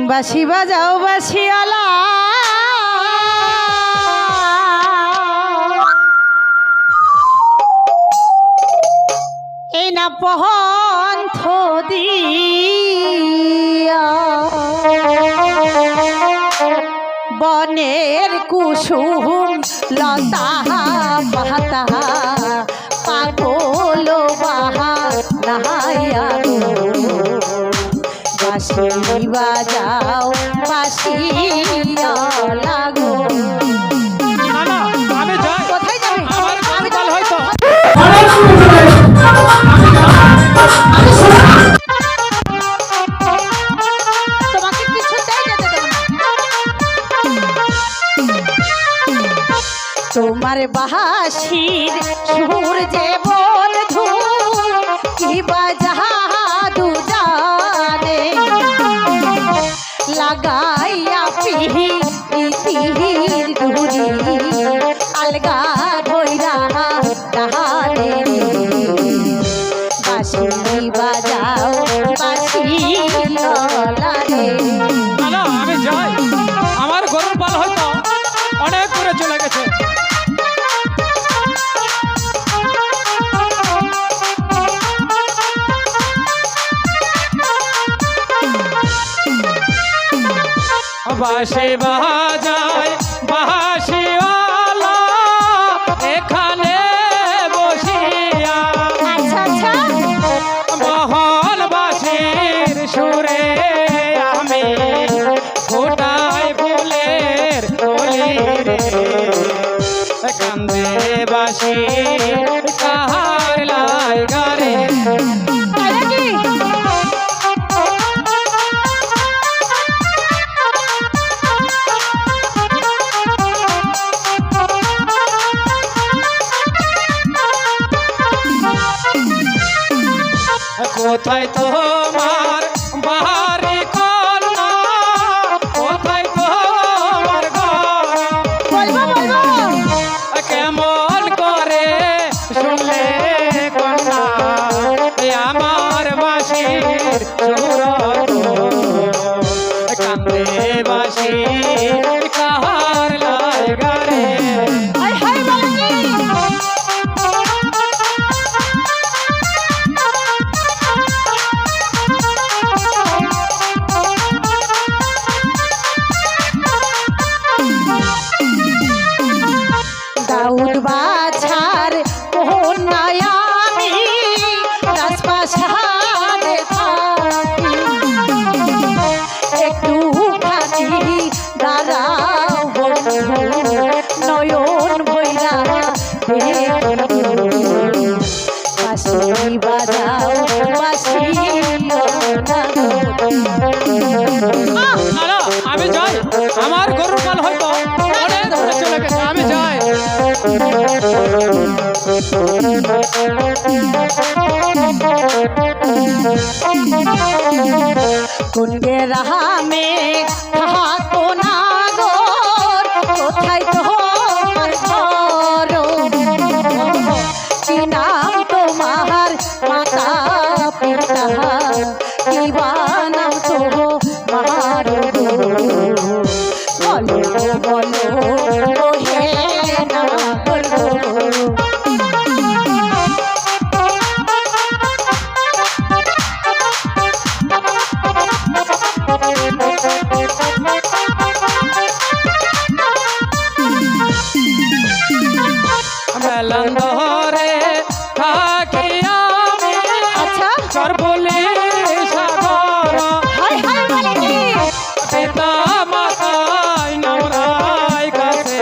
বাঁশি বাজাও বাঁশিওয়ালা এই না পন্থ দিয়া বনের কুসুম লতা পাতা পাগল বাহা নাহাইয়া বাঁশি বাজাও বাঁশিওয়ালা গো। কোথায় যাবে? তোমাকে কিছুতেই যেতে দেব না। তোমার বাঁশির সুর যে বন্ধু কি বাজাদু জানে লাগাইয়া পিহির ডুরি আলগা ধইরা ডাহানে বাঁশি বাজাও বাঁশিওয়ালা রে। আমি যাই, আমার গরুর পাল হয়তো অনেক দূরে চলে গেছে। বাঁশি বাজায় বাঁশিওয়ালা এখানে বসিয়া মহল বাঁশির সুরে আমি ফোটাই ফুলের কলি রে কান্দে বাঁশি কাহার লাগা রে। কোথায় তোমার বাড়ি কন্যা, কোথায় তোমার ঘর, কেমন করে শুনলে কন্যা আমার বাঁশির সুর কান্দে বাঁশি কাহার লাগা রে। দাউদ বাছার কন্যায়ামি রাজপ্রাসাদে থাকি একটু খানি দাঁড়াও বন্ধু নয়ন ভৈরা বাঁশি বাজাও বাঁশিওয়ালা গো। আমি যাই, আমার গরুর পাল হয়তো অনেক দূরে চলে গেছে। আমি যাই। কুন্ডে রাহামে থাকো না গো কোথায় তোমার ঘর কি নাম তোমার মাতা পিতা কি বা নাম তোমার বলো বলো হে না বলো। মেলন্দরে থাকি আমি চরবলি সাগর পিতা মাতাই নমরাই কাছে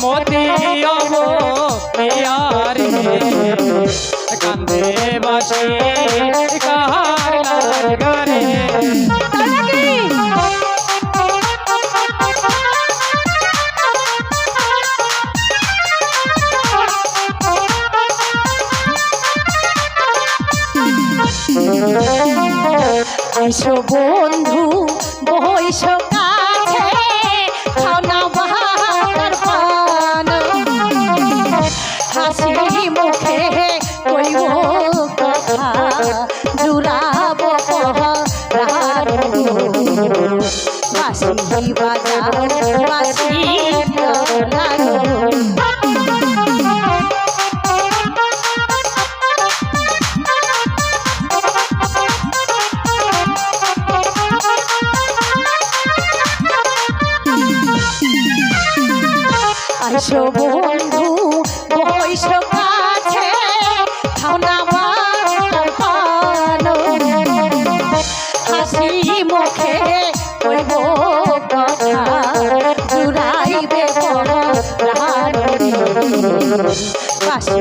মতি অবয়ারে কান্দে বাঁশি কাহার লাগা রে। আইসো বন্ধু বইস কাছে খাও না বাহার পান হাসি মুখে কইব কথা জুড়াবো পহরার বাঁশি বাজাও বাঁশি লাগো আসো বন্ধু বইস কাছে খাও না আমার পান হাসি মুখে কইব কথা জুড়াইবে প্রাণ বাঁশি